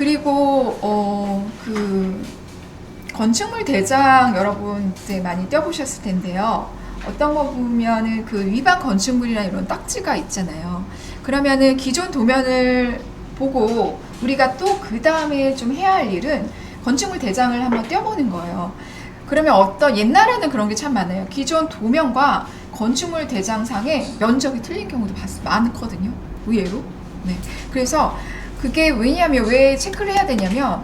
그리고 그 건축물 대장 여러분 이제 많이 떼어보셨을 텐데요. 어떤 거 보면은 그 위반 건축물이나 이런 딱지가 있잖아요. 그러면은 기존 도면을 보고 우리가 또 그 다음에 좀 해야 할 일은 건축물 대장을 한번 떼어보는 거예요. 그러면 옛날에는 그런 게 참 많아요. 기존 도면과 건축물 대장상의 면적이 틀린 경우도 많거든요. 의외로. 네. 그래서 그게 왜냐면 왜 체크를 해야 되냐면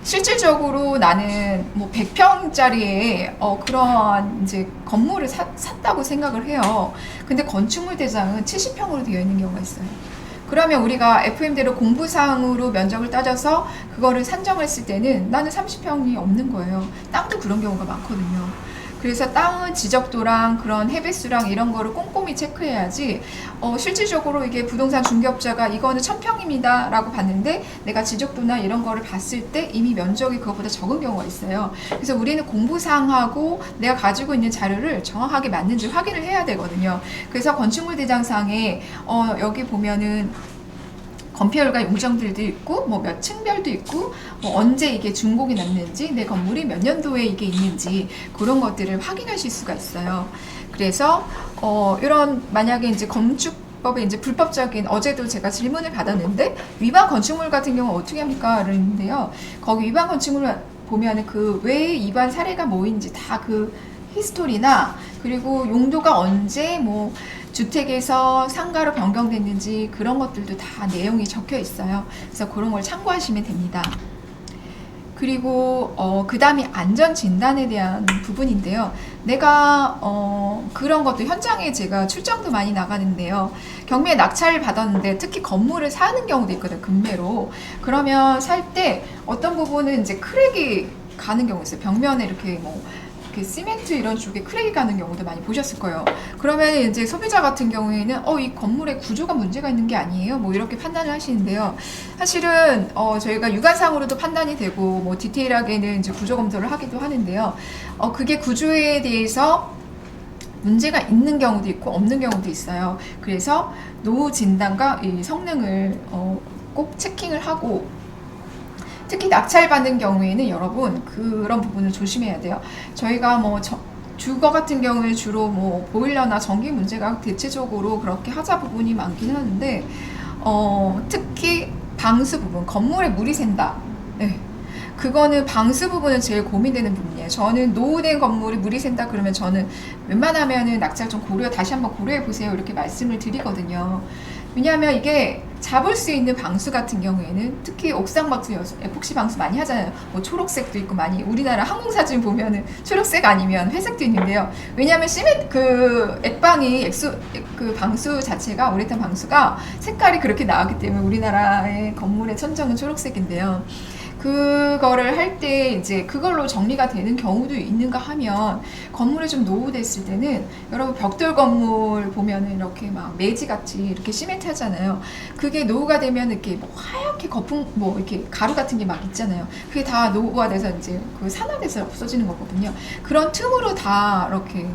실질적으로 나는 뭐 100평짜리의 그런 이제 건물을 샀다고 생각을 해요. 근데 건축물 대장은 70평으로 되어 있는 경우가 있어요. 그러면 우리가 FM대로 공부사항으로 면적을 따져서 그거를 산정했을 때는 나는 30평이 없는 거예요. 땅도 그런 경우가 많거든요. 그래서 땅은 지적도랑 그런 해배수랑 이런 거를 꼼꼼히 체크해야지 실질적으로 이게 부동산 중개업자가 이거는 1000평입니다 라고 봤는데 내가 지적도나 이런 거를 봤을 때 이미 면적이 그것보다 적은 경우가 있어요. 그래서 우리는 공부사항하고 내가 가지고 있는 자료를 정확하게 맞는지 확인을 해야 되거든요. 그래서 건축물 대장상에 여기 보면은 건폐율과 용적들도 있고 뭐 몇 층별도 있고 뭐 언제 이게 준공이 났는지 내 건물이 몇 년도에 이게 있는지 그런 것들을 확인하실 수가 있어요. 그래서 이런 만약에 이제 건축법에 이제 불법적인 어제도 제가 질문을 받았는데 위반 건축물 같은 경우 어떻게 합니까? 그러는데요. 거기 위반 건축물 보면은 그 왜 위반 사례가 뭐인지 다 그 히스토리나 그리고 용도가 언제 뭐 주택에서 상가로 변경됐는지 그런 것들도 다 내용이 적혀 있어요. 그래서 그런 걸 참고하시면 됩니다. 그리고 그 다음이 안전진단에 대한 부분인데요. 내가 그런 것도 현장에 제가 출장도 많이 나가는데요. 경매에 낙찰을 받았는데 특히 건물을 사는 경우도 있거든요. 금매로. 그러면 살 때 어떤 부분은 이제 크랙이 가는 경우 있어요. 벽면에 이렇게 뭐 시멘트 이런 쪽에 크랙이 가는 경우도 많이 보셨을 거예요. 그러면 이제 소비자 같은 경우에는 이 건물의 구조가 문제가 있는 게 아니에요? 뭐 이렇게 판단을 하시는데요. 사실은 저희가 육안상으로도 판단이 되고 뭐 디테일하게는 이제 구조 검토를 하기도 하는데요. 그게 구조에 대해서 문제가 있는 경우도 있고 없는 경우도 있어요. 그래서 노후 진단과 이 성능을 꼭 체킹을 하고 특히 낙찰받는 경우에는 여러분 그런 부분을 조심해야 돼요. 저희가 뭐 주거 같은 경우에 주로 뭐 보일러나 전기 문제가 대체적으로 그렇게 하자 부분이 많긴 하는데 특히 방수 부분, 건물에 물이 샌다. 네. 그거는 방수 부분은 제일 고민되는 부분이에요. 저는 노후된 건물이 물이 샌다 그러면 저는 웬만하면은 낙찰 좀 다시 한번 고려해 보세요 이렇게 말씀을 드리거든요. 왜냐하면 이게 잡을 수 있는 방수 같은 경우에는 특히 옥상 방수, 에폭시 방수 많이 하잖아요. 뭐 초록색도 있고 많이 우리나라 항공사진 보면은 초록색 아니면 회색도 있는데요. 왜냐하면 그 액방이 그 방수 자체가 우레탄 방수가 색깔이 그렇게 나왔기 때문에 우리나라의 건물의 천정은 초록색인데요. 그거를 할 때 이제 그걸로 정리가 되는 경우도 있는가 하면 건물이 좀 노후됐을 때는 여러분 벽돌 건물 보면은 이렇게 막 매지같이 이렇게 시멘트 하잖아요. 그게 노후가 되면 이렇게 뭐 하얗게 거품 뭐 이렇게 가루 같은 게 막 있잖아요. 그게 다 노후가 돼서 이제 그 산화돼서 없어지는 거거든요. 그런 틈으로 다 이렇게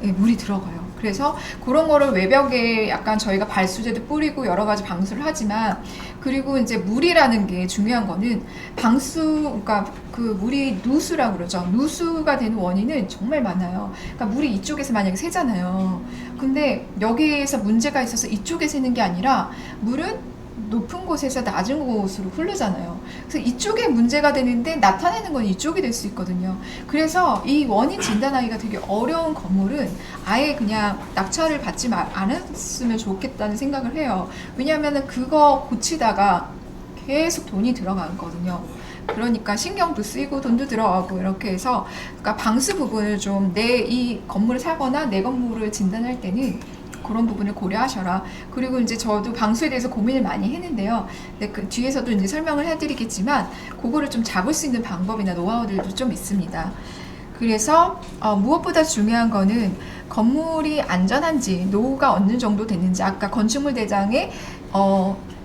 물이 들어가요. 그래서 그런 거를 외벽에 약간 저희가 발수제도 뿌리고 여러 가지 방수를 하지만 그리고 이제 물이라는 게 중요한 거는 그러니까 그 물이 누수라고 그러죠. 누수가 되는 원인은 정말 많아요. 그러니까 물이 이쪽에서 만약에 새잖아요. 근데 여기에서 문제가 있어서 이쪽에 새는 게 아니라 물은 높은 곳에서 낮은 곳으로 흐르잖아요. 그래서 이쪽에 문제가 되는데 나타내는 건 이쪽이 될 수 있거든요. 그래서 이 원인 진단하기가 되게 어려운 건물은 아예 그냥 낙찰을 받지 않았으면 좋겠다는 생각을 해요. 왜냐하면 그거 고치다가 계속 돈이 들어가거든요. 그러니까 신경도 쓰이고 돈도 들어가고 이렇게 해서 그러니까 방수 부분을 좀 이 건물을 사거나 내 건물을 진단할 때는 그런 부분을 고려하셔라. 그리고 이제 저도 방수에 대해서 고민을 많이 했는데요. 근데 그 뒤에서도 이제 설명을 해드리겠지만 그거를 좀 잡을 수 있는 방법이나 노하우들도 좀 있습니다. 그래서 무엇보다 중요한 거는 건물이 안전한지 노후가 어느 정도 됐는지 아까 건축물 대장에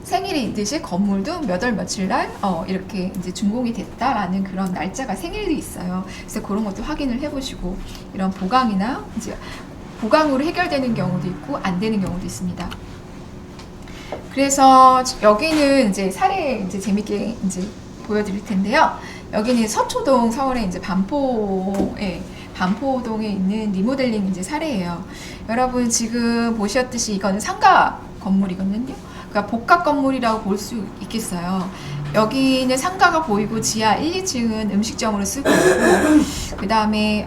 생일이 있듯이 건물도 몇 월 며칠 날 이렇게 이제 준공이 됐다라는 그런 날짜가 생일이 있어요. 그래서 그런 것도 확인을 해보시고 이런 보강이나 이제 보강으로 해결되는 경우도 있고 안 되는 경우도 있습니다. 그래서 여기는 이제 사례 이제 재밌게 이제 보여드릴 텐데요. 여기는 서초동 서울의 이제 반포동에 있는 리모델링 이제 사례예요. 여러분 지금 보셨듯이 이거는 상가 건물이거든요. 그러니까 복합 건물이라고 볼 수 있겠어요. 여기는 상가가 보이고 지하 1, 2층은 음식점으로 쓰고 있고 그 다음에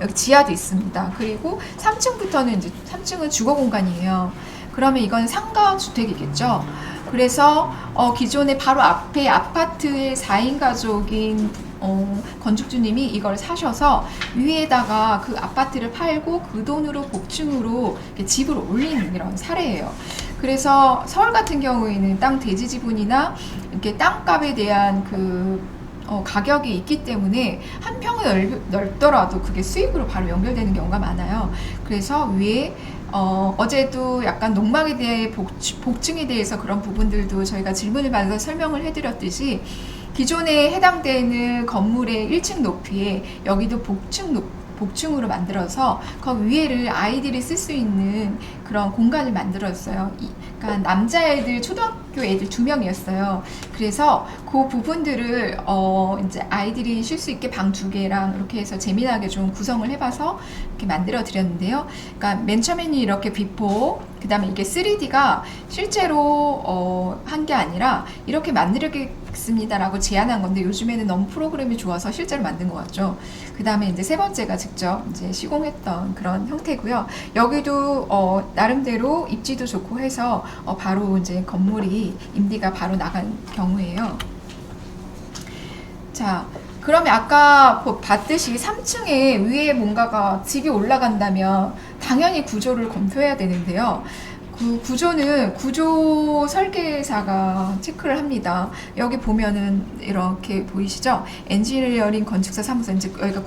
여기 지하도 있습니다. 그리고 3층부터는 이제 3층은 주거 공간이에요. 그러면 이건 상가 주택이겠죠. 그래서 기존에 바로 앞에 아파트의 4인 가족인 건축주님이 이걸 사셔서 위에다가 그 아파트를 팔고 그 돈으로 복층으로 집을 올리는 이런 사례예요. 그래서 서울 같은 경우에는 땅 대지 지분이나 이렇게 땅값에 대한 가격이 있기 때문에 한 평은 넓더라도 그게 수익으로 바로 연결되는 경우가 많아요. 그래서 위에 어제도 약간 농막에 대해 복층에 대해서 그런 부분들도 저희가 질문을 받아서 설명을 해드렸듯이 기존에 해당되는 건물의 1층 높이에 여기도 복층으로 만들어서 그 위에를 아이들이 쓸 수 있는 그런 공간을 만들었어요. 그러니까 남자애들 초등학교 애들 2명이었어요. 그래서 그 부분들을 이제 아이들이 쉴 수 있게 방 2개랑 이렇게 해서 재미나게 좀 구성을 해봐서 이렇게 만들어 드렸는데요. 그러니까 맨 처음에는 이렇게 비포, 그 다음에 이게 3D가 실제로 한 게 아니라 이렇게 만들겠습니다라고 제안한 건데 요즘에는 너무 프로그램이 좋아서 실제로 만든 것 같죠. 그 다음에 이제 세 번째가 직접 이제 시공했던 그런 형태고요. 여기도 나름대로 입지도 좋고 해서 바로 이제 건물이 임대가 바로 나간 경우예요. 자, 그러면 아까 봤듯이 3층에 위에 뭔가가 집이 올라간다면 당연히 구조를 검토해야 되는데요. 그 구조는 구조 설계사가 체크를 합니다. 여기 보면은 이렇게 보이시죠? 엔지니어링 건축사 사무소, 이제 여기가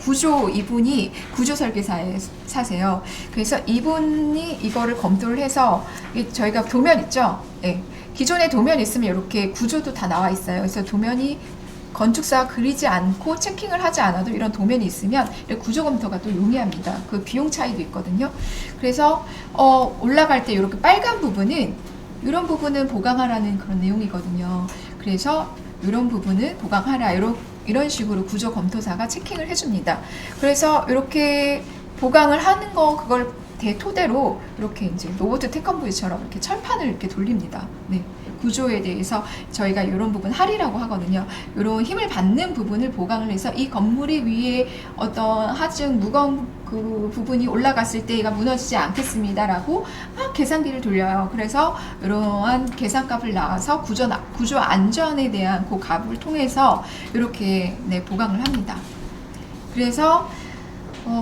이분이 구조 설계사에 사세요. 그래서 이분이 이거를 검토를 해서 저희가 도면 있죠? 네. 기존에 도면 있으면 이렇게 구조도 다 나와 있어요. 그래서 도면이 건축사가 그리지 않고 체킹을 하지 않아도 이런 도면이 있으면 구조 검토가 또 용이합니다. 그 비용 차이도 있거든요. 그래서 올라갈 때 이렇게 빨간 부분은 이런 부분은 보강하라는 그런 내용이거든요. 그래서 이런 부분은 보강하라 이런 식으로 구조 검토사가 체킹을 해줍니다. 그래서 이렇게 보강을 하는 거 그걸 토대로 이렇게 이제 로보트 태권브이처럼 이렇게 철판을 이렇게 돌립니다. 네. 구조에 대해서 저희가 이런 부분 할이라고 하거든요. 이런 힘을 받는 부분을 보강을 해서 이 건물이 위에 어떤 하중 무거운 그 부분이 올라갔을 때 얘가 무너지지 않겠습니다라고 막 계산기를 돌려요. 그래서 이러한 계산값을 나와서 구조 안전에 대한 그 값을 통해서 이렇게 보강을 합니다. 그래서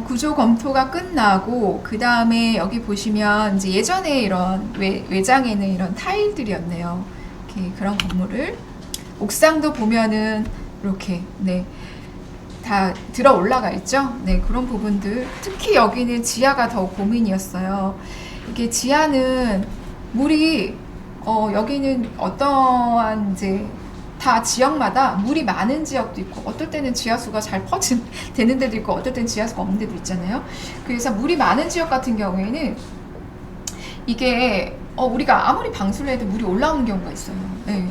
구조 검토가 끝나고 그 다음에 여기 보시면 이제 예전에 이런 외장에는 이런 타일들이었네요. 이렇게 그런 건물을 옥상도 보면은 이렇게 다 들어 올라가 있죠. 그런 부분들 특히 여기는 지하가 더 고민이었어요. 이게 지하는 물이 여기는 어떠한 이제 다 지역마다 물이 많은 지역도 있고 어떨 때는 지하수가 잘 되는 데도 있고 어떨 때는 지하수가 없는 데도 있잖아요. 그래서 물이 많은 지역 같은 경우에는 이게 우리가 아무리 방수를 해도 물이 올라오는 경우가 있어요.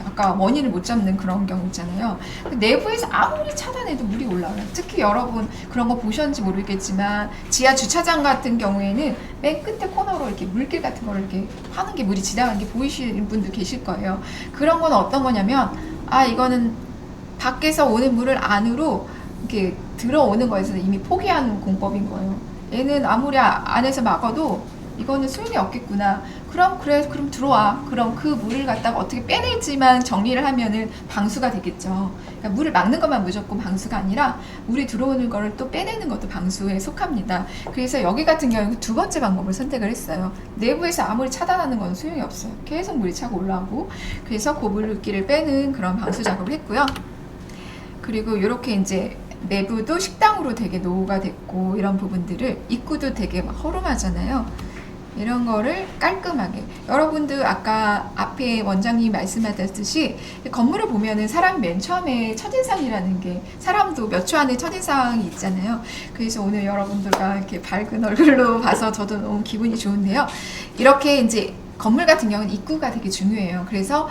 아까 원인을 못 잡는 그런 경우 있잖아요. 내부에서 아무리 차단해도 물이 올라와요. 특히 여러분 그런 거 보셨는지 모르겠지만 지하 주차장 같은 경우에는 맨 끝에 코너로 이렇게 물길 같은 거를 이렇게 파는 게 물이 지나가는 게 보이시는 분도 계실 거예요. 그런 건 어떤 거냐면 이거는 밖에서 오는 물을 안으로 이렇게 들어오는 거에서 이미 포기한 공법인 거예요. 얘는 아무리 안에서 막아도 이거는 소용이 없겠구나. 그럼 들어와. 그럼 그 물을 갖다가 어떻게 빼내지만 정리를 하면은 방수가 되겠죠. 그러니까 물을 막는 것만 무조건 방수가 아니라 물이 들어오는 거를 또 빼내는 것도 방수에 속합니다. 그래서 여기 같은 경우는 두 번째 방법을 선택을 했어요. 내부에서 아무리 차단하는 건 소용이 없어요. 계속 물이 차고 올라오고. 그래서 그 물기를 빼는 그런 방수 작업을 했고요. 그리고 이렇게 이제 내부도 식당으로 되게 노후가 됐고 이런 부분들을 입구도 되게 막 허름하잖아요. 이런 거를 깔끔하게 여러분들 아까 앞에 원장님이 말씀하셨듯이 건물을 보면은 사람 맨 처음에 첫인상이라는 게 사람도 몇 초 안에 첫인상이 있잖아요. 그래서 오늘 여러분들과 이렇게 밝은 얼굴로 봐서 저도 너무 기분이 좋은데요. 이렇게 이제 건물 같은 경우는 입구가 되게 중요해요. 그래서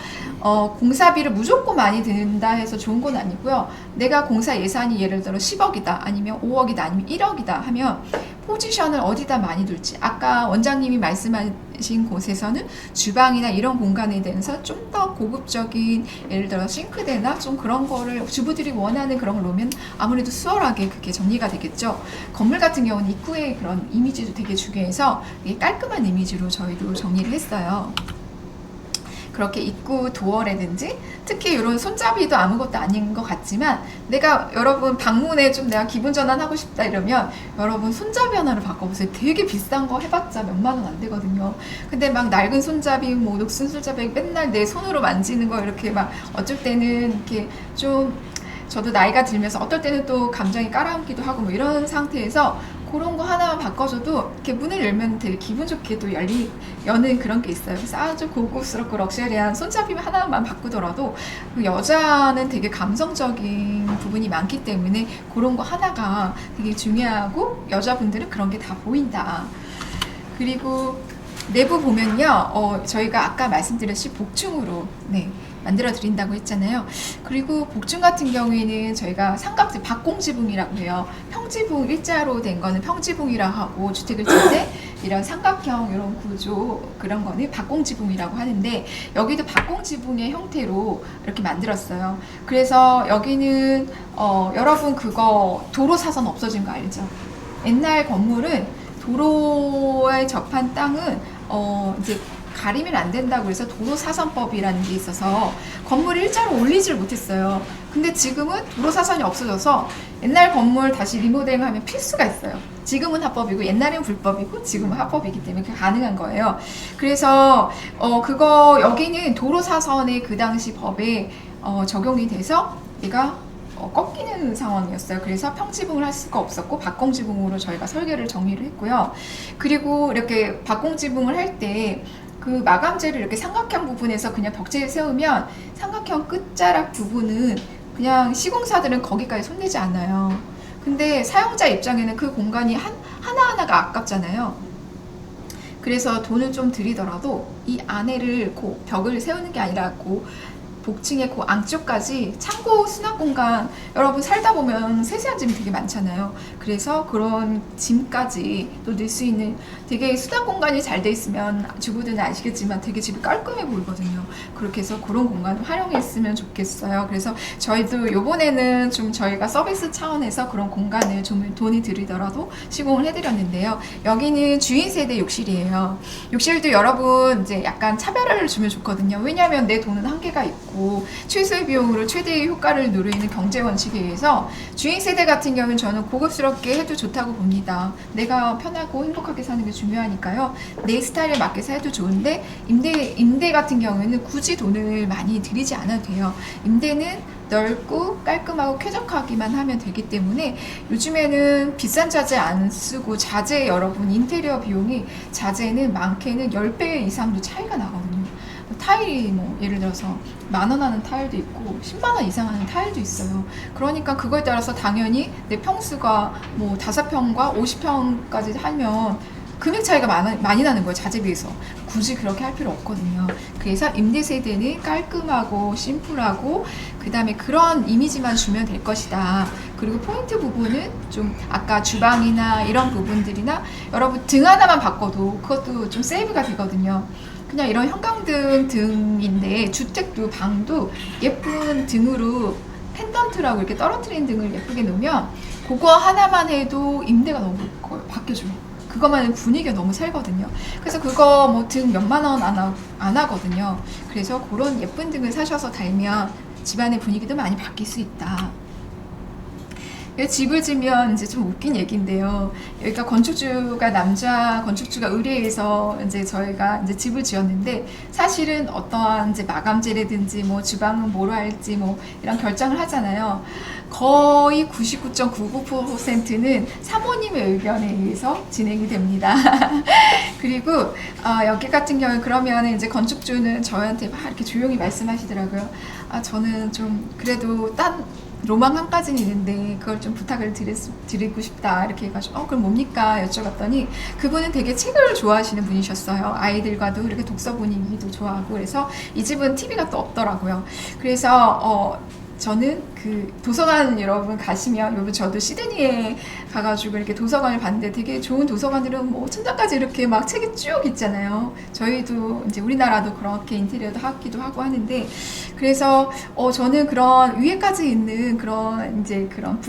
공사비를 무조건 많이 든다 해서 좋은 건 아니고요. 내가 공사 예산이 예를 들어 10억이다 아니면 5억이다 아니면 1억이다 하면 포지션을 어디다 많이 둘지, 아까 원장님이 말씀하신 곳에서는 주방이나 이런 공간에 대해서 좀 더 고급적인, 예를 들어 싱크대나 좀 그런 거를 주부들이 원하는 그런 걸 놓으면 아무래도 수월하게 그게 정리가 되겠죠. 건물 같은 경우는 입구의 그런 이미지도 되게 중요해서 깔끔한 이미지로 저희도 정리를 했어요. 그렇게 입구 도어라든지, 특히 이런 손잡이도 아무것도 아닌 것 같지만 내가 여러분 방문에 좀 내가 기분 전환하고 싶다 이러면 여러분 손잡이 하나를 바꿔보세요. 되게 비싼 거 해봤자 몇만 원 안 되거든요. 근데 막 낡은 손잡이, 뭐 녹슨 손잡이 맨날 내 손으로 만지는 거 이렇게 막 어쩔 때는 이렇게 좀, 저도 나이가 들면서 어떨 때는 또 감정이 깔아앉기도 하고 뭐 이런 상태에서 그런 거 하나만 바꿔줘도 이렇게 문을 열면 되게 기분 좋게 또 여는 그런 게 있어요. 그래서 아주 고급스럽고 럭셔리한 손잡이 하나만 바꾸더라도 여자는 되게 감성적인 부분이 많기 때문에 그런 거 하나가 되게 중요하고 여자분들은 그런 게 다 보인다. 그리고 내부 보면요, 저희가 아까 말씀드렸듯이 복층으로 만들어 드린다고 했잖아요. 그리고 복층 같은 경우에는 저희가 삼각지 박공지붕이라고 해요. 평지붕 일자로 된 거는 평지붕이라고 하고, 주택을 질 때 이런 삼각형 이런 구조 그런 거는 박공지붕이라고 하는데, 여기도 박공지붕의 형태로 이렇게 만들었어요. 그래서 여기는 여러분 그거 도로 사선 없어진 거 알죠? 옛날 건물은 도로에 접한 땅은 이제 가리면 안 된다고 해서 도로사선법이라는 게 있어서 건물을 일자로 올리지를 못했어요. 근데 지금은 도로사선이 없어져서 옛날 건물 다시 리모델링하면 필수가 있어요. 지금은 합법이고 옛날엔 불법이고 지금은 합법이기 때문에 그게 가능한 거예요. 그래서 그거 여기는 도로사선의 그 당시 법에 적용이 돼서 얘가 꺾이는 상황이었어요. 그래서 평지붕을 할 수가 없었고 박공지붕으로 저희가 설계를 정리를 했고요. 그리고 이렇게 박공지붕을 할 때 그 마감재를 이렇게 삼각형 부분에서 그냥 벽체에 세우면 삼각형 끝자락 부분은 그냥 시공사들은 거기까지 손대지 않아요. 근데 사용자 입장에는 그 공간이 하나하나가 아깝잖아요. 그래서 돈을 좀 들이더라도 이 안에를 벽을 세우는 게 아니라 복층의 그 안쪽까지 창고 수납 공간, 여러분 살다 보면 세세한 짐이 되게 많잖아요. 그래서 그런 짐까지 또 넣을 수 있는, 되게 수납 공간이 잘 돼 있으면 주부들은 아시겠지만 되게 집이 깔끔해 보이거든요. 그렇게 해서 그런 공간을 활용했으면 좋겠어요. 그래서 저희도 요번에는 좀 저희가 서비스 차원에서 그런 공간을 좀 돈이 들이더라도 시공을 해드렸는데요. 여기는 주인 세대 욕실이에요. 욕실도 여러분 이제 약간 차별화를 주면 좋거든요. 왜냐하면 내 돈은 한계가 있고 최소의 비용으로 최대의 효과를 누리는 경제 원칙에 의해서 주인 세대 같은 경우는 저는 고급스럽게 해도 좋다고 봅니다. 내가 편하고 행복하게 사는 게 중요하니까요. 내 스타일에 맞게 해도 좋은데, 임대 같은 경우에는 굳이 돈을 많이 들이지 않아도 돼요. 임대는 넓고 깔끔하고 쾌적하기만 하면 되기 때문에 요즘에는 비싼 자재 안 쓰고, 자재 여러분 인테리어 비용이 자재는 많게는 10배 이상도 차이가 나거든요. 타일이 뭐 예를 들어서 10,000원 하는 타일도 있고 100,000원 이상 하는 타일도 있어요. 그러니까 그거에 따라서 당연히 내 평수가 뭐 5평과 50평까지 하면 금액 차이가 많이 나는 거예요. 자재 비해서. 굳이 그렇게 할 필요 없거든요. 그래서 임대 세대는 깔끔하고 심플하고 그 다음에 그런 이미지만 주면 될 것이다. 그리고 포인트 부분은 좀 아까 주방이나 이런 부분들이나 여러분 등 하나만 바꿔도 그것도 좀 세이브가 되거든요. 그냥 이런 형광등 등인데, 주택도 방도 예쁜 등으로 펜던트라고 이렇게 떨어뜨린 등을 예쁘게 놓으면 그거 하나만 해도 임대가 너무 바뀌어줘요. 그것만 분위기가 너무 살거든요. 그래서 그거 뭐 등 몇만 원 안 하거든요. 그래서 그런 예쁜 등을 사셔서 달면 집안의 분위기도 많이 바뀔 수 있다. 집을 지면 이제 좀 웃긴 얘기인데요. 여기가 건축주가 남자 건축주가 의뢰해서 이제 저희가 이제 집을 지었는데, 사실은 어떠한 이제 마감재라든지 뭐 주방은 뭐로 할지 뭐 이런 결정을 하잖아요. 거의 99.99%는 사모님의 의견에 의해서 진행이 됩니다. 그리고 여기 같은 경우에 그러면 이제 건축주는 저한테 막 이렇게 조용히 말씀하시더라고요. 저는 좀 그래도 로망 한 가지는 있는데 그걸 좀 부탁을 드리고 싶다 이렇게 해가지고 그럼 뭡니까 여쭤봤더니 그분은 되게 책을 좋아하시는 분이셨어요. 아이들과도 이렇게 독서 분위기도 좋아하고 그래서 이 집은 TV가 또 없더라고요. 그래서 저는 그 도서관 여러분 가시면 여러분 저도 시드니에 가가지고 이렇게 도서관을 봤는데 되게 좋은 도서관들은 뭐 천장까지 이렇게 막 책이 쭉 있잖아요. 저희도 이제 우리나라도 그렇게 인테리어도 하기도 하고 하는데 그래서 저는 그런 위에까지 있는 그런 이제 그런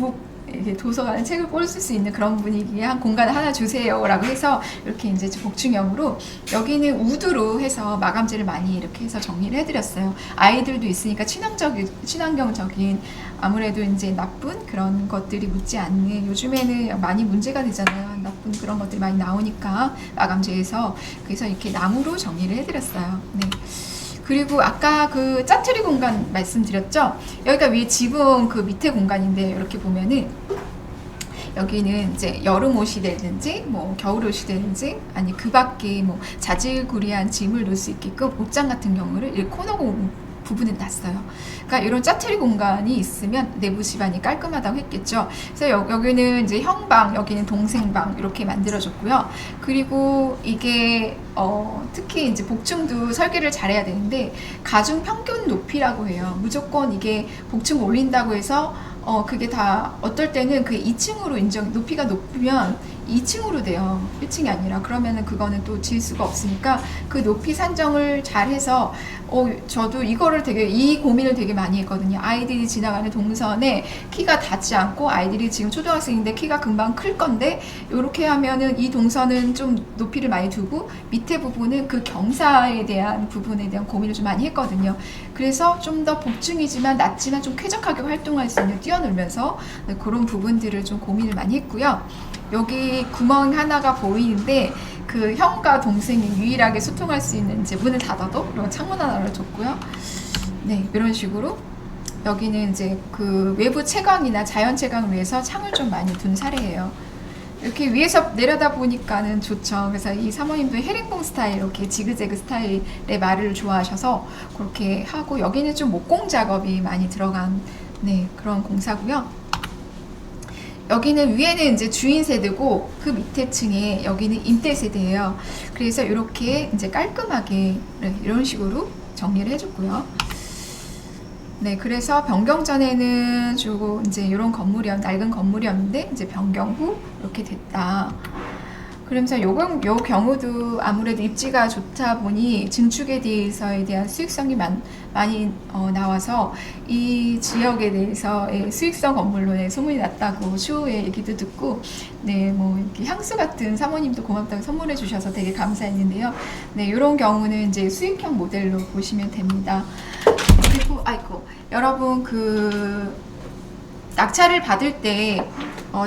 이게 도서관에 책을 꽂을 수 있는 그런 분위기의 한 공간을 하나 주세요라고 해서 이렇게 이제 복층형으로 여기는 우드로 해서 마감재를 많이 이렇게 해서 정리를 해드렸어요. 아이들도 있으니까 친환경적인 아무래도 이제 나쁜 그런 것들이 묻지 않는 요즘에는 많이 문제가 되잖아요. 나쁜 그런 것들이 많이 나오니까 마감재에서 그래서 이렇게 나무로 정리를 해드렸어요. 네. 그리고 아까 그 짜투리 공간 말씀드렸죠? 여기가 위에 지붕 그 밑에 공간인데 이렇게 보면은 여기는 이제 여름 옷이 되든지 뭐 겨울 옷이 되든지 아니 그 밖에 뭐 자질구레한 짐을 놓을 수 있게끔 옷장 같은 경우를 이 코너 부분에 놨어요. 그러니까 이런 짜투리 공간이 있으면 내부 집안이 깔끔하다고 했겠죠. 그래서 여기는 이제 형방, 여기는 동생방 이렇게 만들어줬고요. 그리고 이게 특히 이제 복층도 설계를 잘해야 되는데 가중 평균 높이라고 해요. 무조건 이게 복층 올린다고 해서 그게 다 어떨 때는 그 2층으로 높이가 높으면 2층으로 돼요. 1층이 아니라. 그러면은 그거는 또 질 수가 없으니까 그 높이 산정을 잘 해서 저도 이 고민을 되게 많이 했거든요. 아이들이 지나가는 동선에 키가 닿지 않고 아이들이 지금 초등학생인데 키가 금방 클 건데 이렇게 하면은 이 동선은 좀 높이를 많이 두고 밑에 부분은 그 경사에 대한 부분에 대한 고민을 좀 많이 했거든요. 그래서 좀 더 복층이지만 낮지만 좀 쾌적하게 활동할 수 있는 뛰어놀면서 그런 부분들을 좀 고민을 많이 했고요. 여기 구멍 하나가 보이는데 그 형과 동생이 유일하게 소통할 수 있는 이제 문을 닫아도 그리고 창문 하나를 줬고요. 네, 이런 식으로 여기는 이제 그 외부 채광이나 자연 채광을 위해서 창을 좀 많이 둔 사례예요. 이렇게 위에서 내려다 보니까는 좋죠. 그래서 이 사모님도 헤링봉 스타일 이렇게 지그재그 스타일의 말을 좋아하셔서 그렇게 하고 여기는 좀 목공 작업이 많이 들어간 그런 공사고요. 여기는 위에는 이제 주인 세대고 그 밑에 층에 여기는 임대 세대예요. 그래서 이렇게 이제 깔끔하게 이런 식으로 정리를 해줬고요. 네, 그래서 변경 전에는 주고 이제 이런 낡은 건물이었는데 이제 변경 후 이렇게 됐다. 그러면서 요 경우도 아무래도 입지가 좋다 보니 증축에 대해서에 대한 수익성이 많이 나와서 이 지역에 대해서의 수익성 건물로 소문이 났다고 추후에 얘기도 듣고 뭐 이렇게 향수 같은 사모님도 고맙다고 선물해 주셔서 되게 감사했는데요. 이런 경우는 이제 수익형 모델로 보시면 됩니다. 그리고 여러분 그 낙찰을 받을 때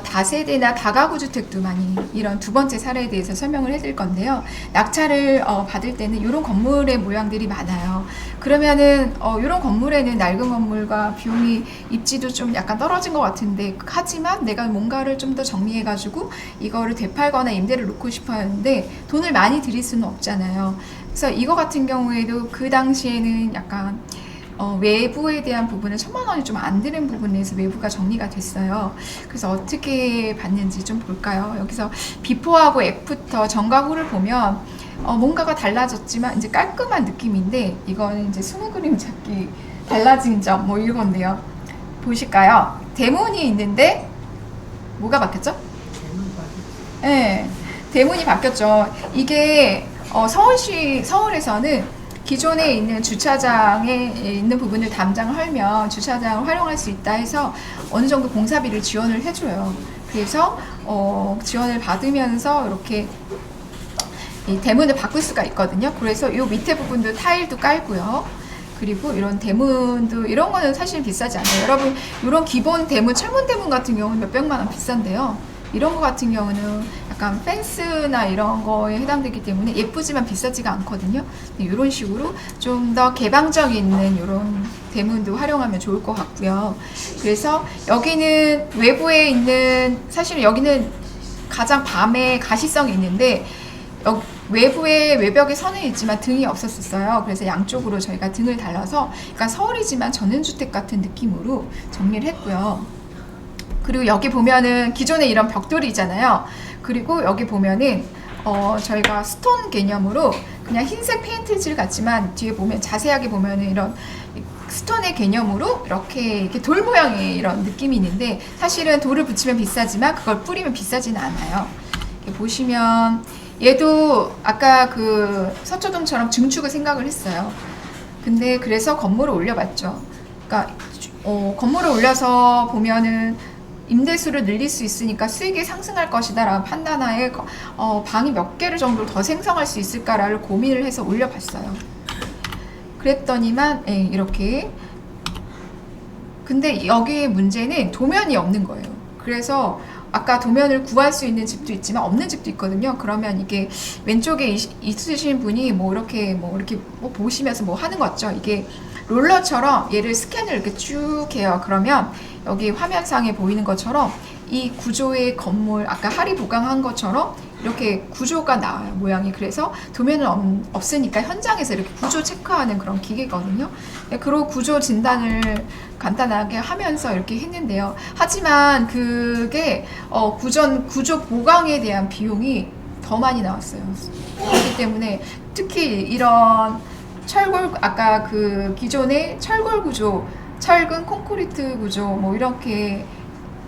다세대나 다가구 주택도 많이 이런 두 번째 사례에 대해서 설명을 해드릴 건데요. 낙찰을 받을 때는 이런 건물의 모양들이 많아요. 그러면은 이런 건물에는 낡은 건물과 비용이 입지도 좀 약간 떨어진 것 같은데 하지만 내가 뭔가를 좀 더 정리해가지고 이거를 되팔거나 임대를 놓고 싶어 하는데 돈을 많이 들일 수는 없잖아요. 그래서 이거 같은 경우에도 그 당시에는 약간 외부에 대한 부분은 1,000만 원이 좀 안 드는 부분에서 외부가 정리가 됐어요. 그래서 어떻게 봤는지 좀 볼까요? 여기서 비포하고 애프터 전과 후를 보면 뭔가가 달라졌지만 이제 깔끔한 느낌인데 이거는 이제 20그림 찾기 달라진 점 뭐 이건데요. 보실까요? 대문이 있는데 뭐가 바뀌었죠? 네, 대문이 바뀌었죠. 이게 서울에서는 기존에 있는 주차장에 있는 부분을 담장을 헐면 주차장을 활용할 수 있다 해서 어느 정도 공사비를 지원을 해줘요. 그래서 지원을 받으면서 이렇게 이 대문을 바꿀 수가 있거든요. 그래서 이 밑에 부분도 타일도 깔고요. 그리고 이런 대문도 이런 거는 사실 비싸지 않아요. 여러분 이런 기본 대문, 철문 대문 같은 경우는 몇백만 원 비싼데요. 이런 거 같은 경우는 약간 펜스나 이런 거에 해당되기 때문에 예쁘지만 비싸지가 않거든요. 이런 식으로 좀 더 개방적 있는 이런 대문도 활용하면 좋을 것 같고요. 그래서 여기는 외부에 있는 사실 여기는 가장 밤에 가시성이 있는데 외부에 외벽에 선은 있지만 등이 없었어요. 그래서 양쪽으로 저희가 등을 달라서 그러니까 서울이지만 전원주택 같은 느낌으로 정리를 했고요. 그리고 여기 보면은 기존에 이런 벽돌이 있잖아요. 그리고 여기 보면은 저희가 스톤 개념으로 그냥 흰색 페인트질 같지만 뒤에 보면 자세하게 보면은 이런 스톤의 개념으로 이렇게 돌 모양의 이런 느낌이 있는데 사실은 돌을 붙이면 비싸지만 그걸 뿌리면 비싸지는 않아요. 이렇게 보시면 얘도 아까 그 서초동처럼 증축을 생각을 했어요. 근데 그래서 건물을 올려봤죠. 그러니까 건물을 올려서 보면은 임대수를 늘릴 수 있으니까 수익이 상승할 것이다 라고 판단하에 방이 몇 개를 정도 더 생성할 수 있을까를 고민을 해서 올려봤어요. 그랬더니만 이렇게 근데 여기의 문제는 도면이 없는 거예요. 그래서 아까 도면을 구할 수 있는 집도 있지만 없는 집도 있거든요. 그러면 이게 왼쪽에 있으신 분이 뭐 이렇게 보시면서 뭐 하는 거 같죠. 이게 롤러처럼 얘를 스캔을 이렇게 쭉 해요. 그러면 여기 화면상에 보이는 것처럼 이 구조의 건물 아까 하리 보강한 것처럼 이렇게 구조가 나와요. 모양이. 그래서 도면은 없으니까 현장에서 이렇게 구조 체크하는 그런 기계거든요. 그리고 구조 진단을 간단하게 하면서 이렇게 했는데요. 하지만 그게 구조 보강에 대한 비용이 더 많이 나왔어요. 그렇기 때문에 특히 이런 철골 아까 그 기존의 철골 구조, 철근 콘크리트 구조 뭐 이렇게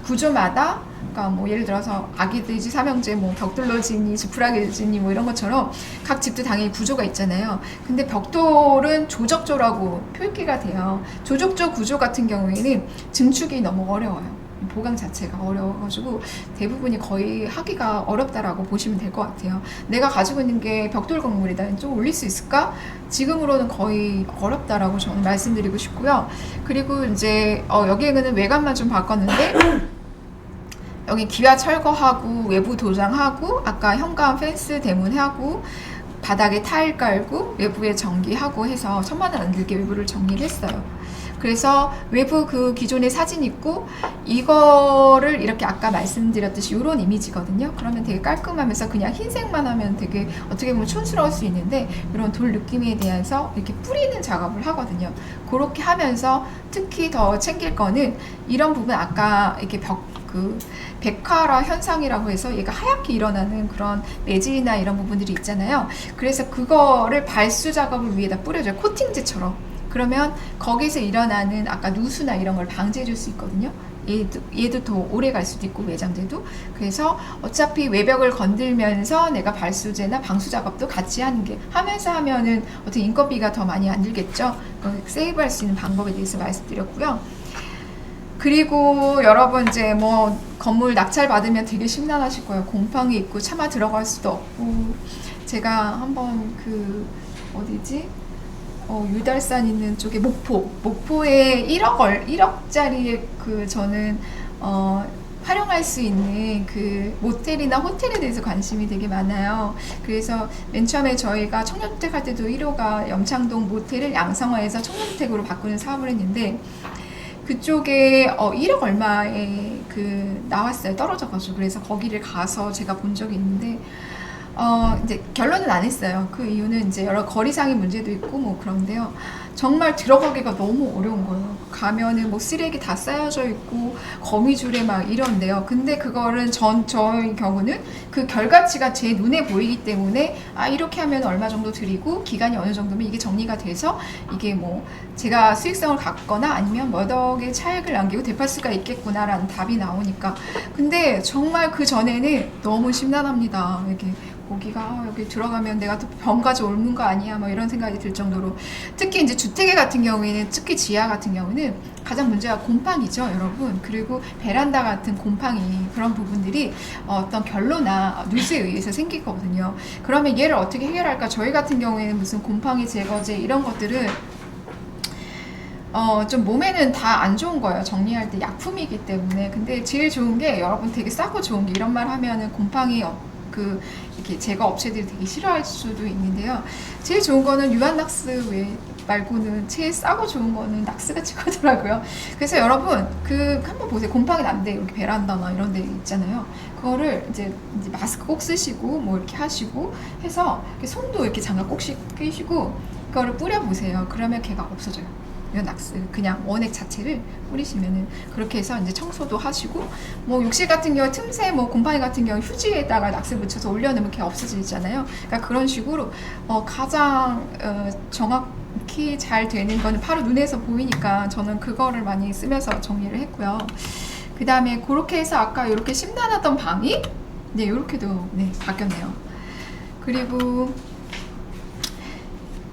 구조마다 그러니까 뭐 예를 들어서 아기돼지 삼형제 뭐 벽돌로 지니 지푸라기 지니 뭐 이런 것처럼 각 집도 당연히 구조가 있잖아요. 근데 벽돌은 조적조라고 표기가 돼요. 조적조 구조 같은 경우에는 증축이 너무 어려워요. 보강 자체가 어려워가지고 대부분이 거의 하기가 어렵다라고 보시면 될 것 같아요. 내가 가지고 있는 게 벽돌 건물이다. 좀 올릴 수 있을까? 지금으로는 거의 어렵다라고 저는 말씀드리고 싶고요. 그리고 이제 여기에는 외관만 좀 바꿨는데 여기 기와 철거하고 외부 도장하고 아까 현관 펜스 대문하고 바닥에 타일 깔고 외부에 전기하고 해서 1,000만 원 안 들게 외부를 정리를 했어요. 그래서 외부 그 기존의 사진 있고 이거를 이렇게 아까 말씀드렸듯이 이런 이미지거든요. 그러면 되게 깔끔하면서 그냥 흰색만 하면 되게 어떻게 보면 촌스러울 수 있는데 이런 돌 느낌에 대해서 이렇게 뿌리는 작업을 하거든요. 그렇게 하면서 특히 더 챙길 거는 이런 부분 아까 이렇게 백화라 현상이라고 해서 얘가 하얗게 일어나는 그런 매질이나 이런 부분들이 있잖아요. 그래서 그거를 발수 작업을 위에다 뿌려줘요. 코팅제처럼. 그러면 거기서 일어나는 아까 누수나 이런 걸 방지해 줄 수 있거든요. 얘도 더 오래 갈 수도 있고 외장재도. 그래서 어차피 외벽을 건들면서 내가 발수제나 방수 작업도 같이 하면서 하면은 어떻게 인건비가 더 많이 안 들겠죠. 세이브할 수 있는 방법에 대해서 말씀드렸고요. 그리고 여러분 이제 뭐 건물 낙찰 받으면 되게 심란하실 거예요. 곰팡이 있고 차마 들어갈 수도 없고. 제가 한번 어디지? 유달산 있는 쪽에 목포에 1억짜리 저는 활용할 수 있는 그 모텔이나 호텔에 대해서 관심이 되게 많아요. 그래서 맨 처음에 저희가 청년주택 할 때도 1호가 염창동 모텔을 양성화해서 청년주택으로 바꾸는 사업을 했는데 그쪽에 1억 얼마에 나왔어요. 떨어져가지고. 그래서 거기를 가서 제가 본 적이 있는데 이제 결론은 안 했어요. 그 이유는 이제 여러 거리상의 문제도 있고 뭐 그런데요. 정말 들어가기가 너무 어려운 거예요. 가면은 뭐 쓰레기 다 쌓여져 있고 거미줄에 막 이런데요. 근데 그거는 저의 경우는 그 결과치가 제 눈에 보이기 때문에 이렇게 하면 얼마 정도 드리고 기간이 어느 정도면 이게 정리가 돼서 이게 뭐 제가 수익성을 갖거나 아니면 몇 억의 차익을 남기고 되팔 수가 있겠구나라는 답이 나오니까. 근데 정말 그 전에는 너무 심란합니다. 이게 거기가 여기 들어가면 내가 또 병가져 옮는 거 아니야 뭐 이런 생각이 들 정도로. 특히 이제 주택에 같은 경우에는 특히 지하 같은 경우는 가장 문제가 곰팡이죠 여러분. 그리고 베란다 같은 곰팡이 그런 부분들이 어떤 결로나 누수에 의해서 생기거든요. 그러면 얘를 어떻게 해결할까? 저희 같은 경우에는 무슨 곰팡이 제거제 이런 것들은 좀 몸에는 다 안 좋은 거예요. 정리할 때 약품이기 때문에. 근데 제일 좋은 게 여러분 되게 싸고 좋은 게 이런 말 하면은 곰팡이 이렇게 제거 업체들이 되게 싫어할 수도 있는데요. 제일 좋은 거는 유한 낙스 외 말고는 제일 싸고 좋은 거는 낙스가 최고더라고요. 그래서 여러분 한번 보세요. 곰팡이 난데 이렇게 베란다나 이런 데 있잖아요. 그거를 이제 마스크 꼭 쓰시고 뭐 이렇게 하시고 해서 이렇게 손도 이렇게 장갑 꼭 끼시고 그거를 뿌려보세요. 그러면 걔가 없어져요. 이런 낙스 그냥 원액 자체를 뿌리시면은 그렇게 해서 이제 청소도 하시고 뭐 욕실 같은 경우 틈새 뭐 곰팡이 같은 경우 휴지에다가 낙스 묻혀서 올려놓으면 걔 없어지잖아요. 그러니까 그런 식으로 가장 정확히 잘 되는 거는 바로 눈에서 보이니까 저는 그거를 많이 쓰면서 정리를 했고요. 그 다음에 그렇게 해서 아까 이렇게 심란하던 방이 네 이렇게도 네 바뀌었네요. 그리고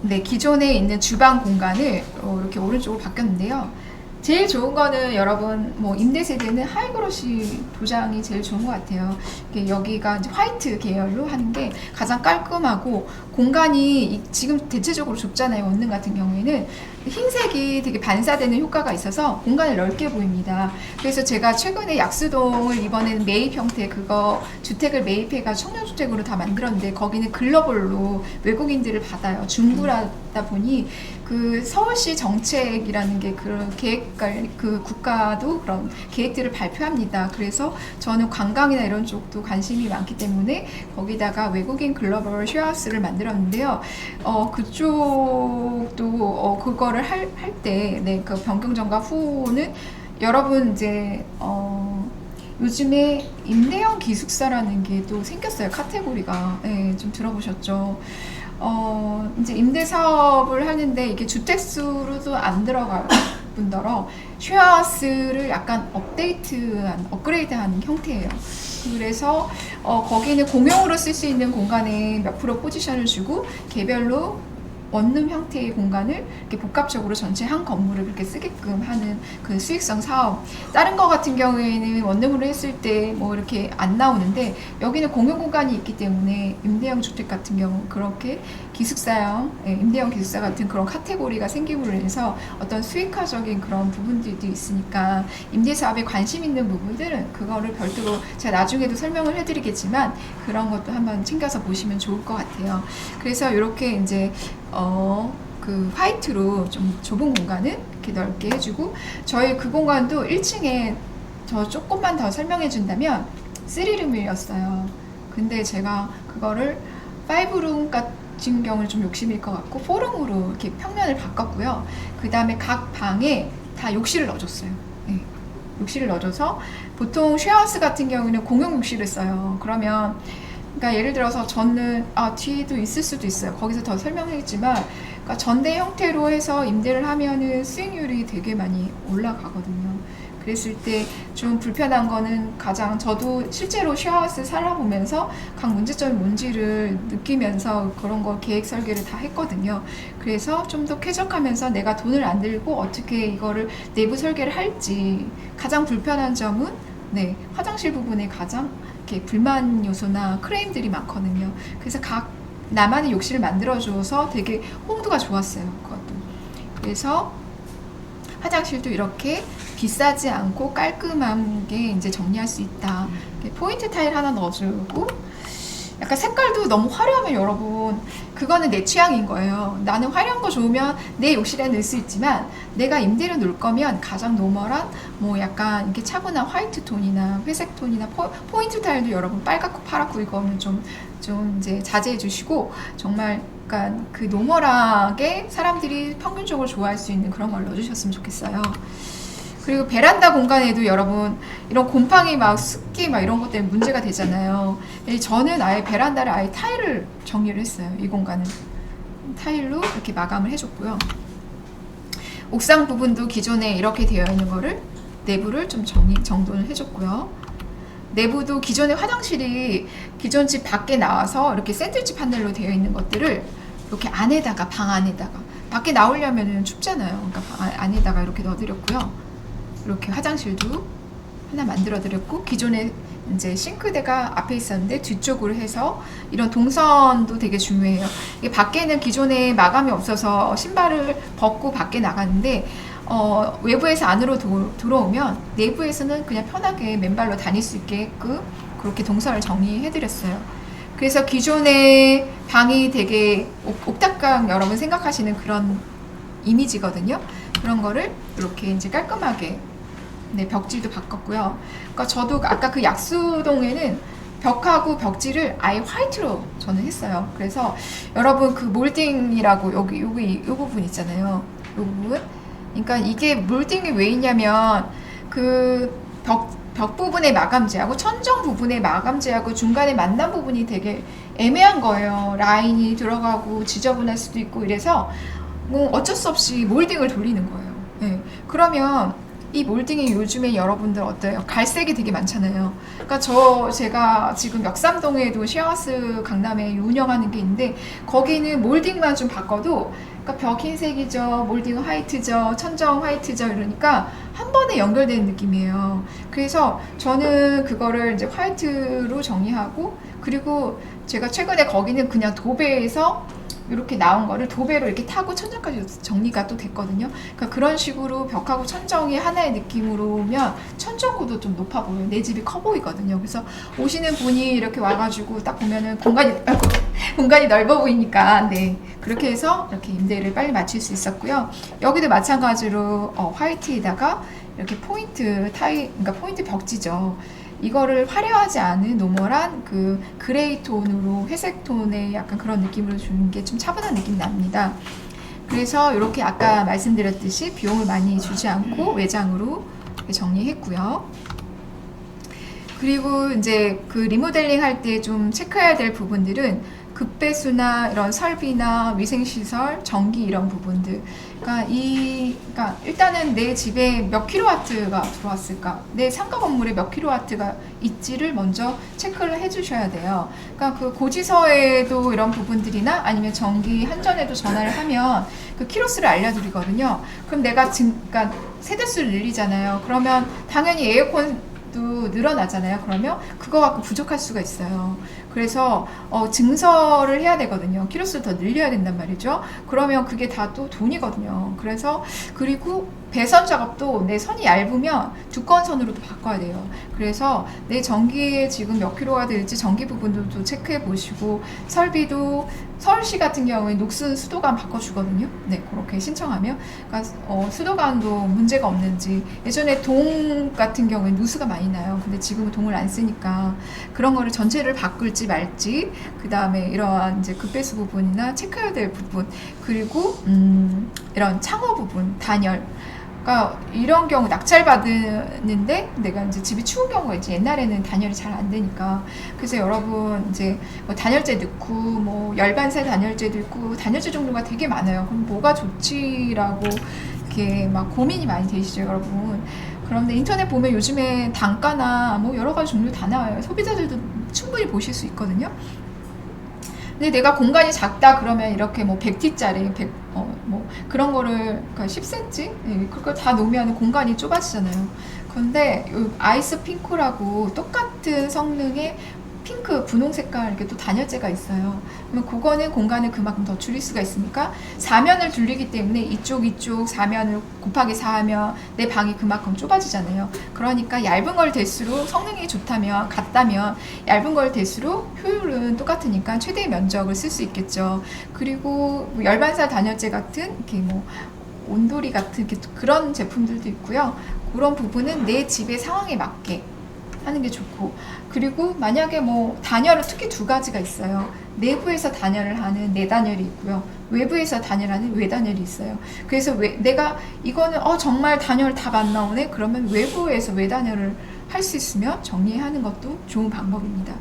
네, 기존에 있는 주방 공간을 이렇게 오른쪽으로 바뀌었는데요. 제일 좋은 거는 여러분 뭐 임대 세대는 하이그로시 도장이 제일 좋은 것 같아요. 여기가 이제 화이트 계열로 하는 게 가장 깔끔하고 공간이 지금 대체적으로 좁잖아요. 원룸 같은 경우에는 흰색이 되게 반사되는 효과가 있어서 공간을 넓게 보입니다. 그래서 제가 최근에 약수동을 이번에는 매입 형태 그거 주택을 매입해가 청년주택으로 다 만들었는데 거기는 글로벌로 외국인들을 받아요. 중부라다 보니 그 서울시 정책이라는 게 그 그 국가도 그런 계획들을 발표합니다. 그래서 저는 관광이나 이런 쪽도 관심이 많기 때문에 거기다가 외국인 글로벌 쉐어하우스를 만들었는데요. 그쪽도 그거를 할 때 네, 그 변경 전과 후는 여러분 이제 요즘에 임대형 기숙사라는 게 또 생겼어요. 카테고리가 네, 좀 들어보셨죠? 이제 임대 사업을 하는데 이게 주택수로도 안 들어갈 뿐더러 쉐어하우스를 약간 업그레이드한 형태예요. 그래서 거기는 공용으로 쓸 수 있는 공간에 몇 프로 포지션을 주고 개별로 원룸 형태의 공간을 이렇게 복합적으로 전체 한 건물을 그렇게 쓰게끔 하는 그 수익성 사업. 다른 거 같은 경우에는 원룸으로 했을 때 뭐 이렇게 안 나오는데 여기는 공용 공간이 있기 때문에 임대형 주택 같은 경우 그렇게 기숙사형, 임대형 기숙사 같은 그런 카테고리가 생김으로 인해서 어떤 수익화적인 그런 부분들도 있으니까 임대 사업에 관심 있는 부분들은 그거를 별도로 제가 나중에도 설명을 해드리겠지만 그런 것도 한번 챙겨서 보시면 좋을 것 같아요. 그래서 이렇게 이제 그 화이트로 좀 좁은 공간을 이렇게 넓게 해주고 저희 그 공간도 1층에 저 조금만 더 설명해 준다면 3룸이었어요. 근데 제가 그거를 5룸 같은 경우는 좀 욕심일 것 같고 4룸으로 이렇게 평면을 바꿨고요. 그 다음에 각 방에 다 욕실을 넣어줬어요. 네. 욕실을 넣어줘서 보통 쉐어하우스 같은 경우는 공용 욕실을 써요. 그러면 그러니까 예를 들어서 저는 뒤에도 있을 수도 있어요. 거기서 더 설명했지만 그러니까 전대 형태로 해서 임대를 하면은 수익률이 되게 많이 올라가거든요. 그랬을 때 좀 불편한 거는 가장 저도 실제로 쉐어하우스 살아보면서 각 문제점이 뭔지를 느끼면서 그런 거 계획 설계를 다 했거든요. 그래서 좀 더 쾌적하면서 내가 돈을 안 들고 어떻게 이거를 내부 설계를 할지 가장 불편한 점은 네, 화장실 부분에 가장 이렇게 불만 요소나 크레임들이 많거든요. 그래서 각 나만의 욕실을 만들어줘서 되게 홍두가 좋았어요. 그것도. 그래서 화장실도 이렇게 비싸지 않고 깔끔하게 이제 정리할 수 있다. 포인트 타일 하나 넣어주고 약간 색깔도 너무 화려하면 여러분 그거는 내 취향인 거예요. 나는 화려한 거 좋으면 내 욕실에 넣을 수 있지만 내가 임대료 넣을 거면 가장 노멀한 뭐 약간 이렇게 차분한 화이트 톤이나 회색 톤이나 포인트 타일도 여러분 빨갛고 파랗고 이거는 좀 이제 자제해 주시고 정말 약간 그 노멀하게 사람들이 평균적으로 좋아할 수 있는 그런 걸 넣어주셨으면 좋겠어요. 그리고 베란다 공간에도 여러분 이런 곰팡이 막 습기 막 이런 것 때문에 문제가 되잖아요. 저는 아예 베란다를 아예 타일을 정리를 했어요. 이 공간은 타일로 이렇게 마감을 해줬고요. 옥상 부분도 기존에 이렇게 되어 있는 거를 내부를 좀 정돈을 해줬고요. 내부도 기존의 화장실이 기존 집 밖에 나와서 이렇게 샌드위치 판넬로 되어 있는 것들을 이렇게 안에다가 방 안에다가 밖에 나오려면 춥잖아요. 그러니까 방 안에다가 이렇게 넣어드렸고요. 이렇게 화장실도 하나 만들어 드렸고 기존에 이제 싱크대가 앞에 있었는데 뒤쪽으로 해서 이런 동선도 되게 중요해요. 이게 밖에는 기존에 마감이 없어서 신발을 벗고 밖에 나가는데 외부에서 안으로 들어오면 내부에서는 그냥 편하게 맨발로 다닐 수 있게끔 그렇게 동선을 정리해 드렸어요. 그래서 기존의 방이 되게 옥탑방 여러분 생각하시는 그런 이미지거든요. 그런 거를 이렇게 이제 깔끔하게 네, 벽지도 바꿨고요. 그러니까 저도 아까 그 약수동에는 벽하고 벽지를 아예 화이트로 저는 했어요. 그래서 여러분 그 몰딩이라고 여기 이 부분 있잖아요. 이 부분. 그러니까 이게 몰딩이 왜 있냐면 그 벽 부분의 마감재하고 천정 부분의 마감재하고 중간에 만난 부분이 되게 애매한 거예요. 라인이 들어가고 지저분할 수도 있고 이래서 뭐 어쩔 수 없이 몰딩을 돌리는 거예요. 네. 그러면 이 몰딩이 요즘에 여러분들 어때요? 갈색이 되게 많잖아요. 그러니까 제가 지금 역삼동에도 쉐어하우스 강남에 운영하는 게 있는데 거기는 몰딩만 좀 바꿔도 그러니까 벽 흰색이죠, 몰딩 화이트죠, 천정 화이트죠 이러니까 한 번에 연결되는 느낌이에요. 그래서 저는 그거를 이제 화이트로 정리하고 그리고 제가 최근에 거기는 그냥 도배해서 이렇게 나온 거를 도배로 이렇게 타고 천정까지 정리가 또 됐거든요. 그러니까 그런 식으로 벽하고 천정이 하나의 느낌으로면 천정고도 좀 높아 보여요. 내 집이 커 보이거든요. 그래서 오시는 분이 이렇게 와가지고 딱 보면은 공간이 넓어 보이니까 네 그렇게 해서 이렇게 임대를 빨리 마칠 수 있었고요. 여기도 마찬가지로 화이트에다가 이렇게 그러니까 포인트 벽지죠. 이거를 화려하지 않은 노멀한 그 그레이 톤으로 회색 톤의 약간 그런 느낌으로 주는 게 좀 차분한 느낌이 납니다. 그래서 이렇게 아까 말씀드렸듯이 비용을 많이 주지 않고 외장으로 정리했고요. 그리고 이제 그 리모델링 할 때 좀 체크해야 될 부분들은 급배수나 이런 설비나 위생시설, 전기 이런 부분들. 그러니까 일단은 내 집에 몇 킬로와트가 들어왔을까? 내 상가 건물에 몇 킬로와트가 있지를 먼저 체크를 해주셔야 돼요. 그러니까 그 고지서에도 이런 부분들이나 아니면 전기 한전에도 전화를 하면 그 키로수를 알려드리거든요. 그럼 그러니까 세대수를 늘리잖아요. 그러면 당연히 에어컨도 늘어나잖아요. 그러면 그거 갖고 부족할 수가 있어요. 그래서 증서를 해야 되거든요. 키로수를 더 늘려야 된단 말이죠. 그러면 그게 다 또 돈이거든요. 그래서 그리고 배선 작업도 내 선이 얇으면 두꺼운 선으로도 바꿔야 돼요. 그래서 내 전기에 지금 몇 킬로가 될지 전기 부분도 또 체크해 보시고 설비도 서울시 같은 경우에 녹슨 수도관 바꿔주거든요. 네, 그렇게 신청하면 그러니까 수도관도 문제가 없는지 예전에 동 같은 경우에 누수가 많이 나요. 근데 지금은 동을 안 쓰니까 그런 거를 전체를 바꿀지 말지 그 다음에 이러한 이제 급배수 부분이나 체크해야 될 부분 그리고 이런 창호 부분 단열 그러니까 이런 경우 낙찰 받는데 내가 이제 집이 추운 경우가 있지. 옛날에는 단열이 잘 안 되니까. 그래서 여러분 이제 뭐 단열재 넣고 뭐 열반살 단열재도 있고 단열재 종류가 되게 많아요. 그럼 뭐가 좋지라고 이렇게 막 고민이 많이 되시죠, 여러분. 그런데 인터넷 보면 요즘에 단가나 뭐 여러 가지 종류 다 나와요. 소비자들도 충분히 보실 수 있거든요. 근데 내가 공간이 작다 그러면 이렇게 뭐 100T짜리 뭐 그런 거를 그러니까 10cm 그걸 다 놓으면 공간이 좁아지잖아요. 그런데 아이스 핑크라고 똑같은 성능의 핑크 분홍 색깔 이렇게 또 단열재가 있어요. 그러면 그거는 공간을 그만큼 더 줄일 수가 있으니까 사면을 둘리기 때문에 이쪽 사면을 곱하기 4하면 내 방이 그만큼 좁아지잖아요. 그러니까 얇은 걸 될수록 성능이 좋다면 같다면 얇은 걸 될수록 효율은 똑같으니까 최대의 면적을 쓸 수 있겠죠. 그리고 뭐 열반살 단열재 같은 이렇게 뭐 온돌이 같은 그런 제품들도 있고요. 그런 부분은 내 집의 상황에 맞게 하는 게 좋고 그리고 만약에 뭐 단열은 특히 두 가지가 있어요. 내부에서 단열을 하는 내단열이 있고요. 외부에서 단열하는 외단열이 있어요. 그래서 내가 이거는 정말 단열 답 안 나오네 그러면 외부에서 외단열을 할 수 있으면 정리하는 것도 좋은 방법입니다.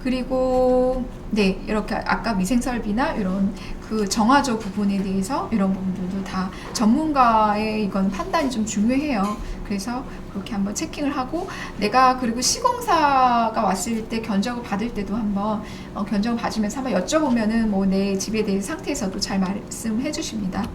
그리고 네 이렇게 아까 위생설비나 이런 그 정화조 부분에 대해서 이런 부분들도 다 전문가의 이건 판단이 좀 중요해요. 그래서 그렇게 한번 체킹을 하고 내가 그리고 시공사가 왔을 때 견적을 받을 때도 한번 견적을 받으면서 한번 여쭤보면은 뭐 내 집에 대한 상태에서도 잘 말씀해 주십니다.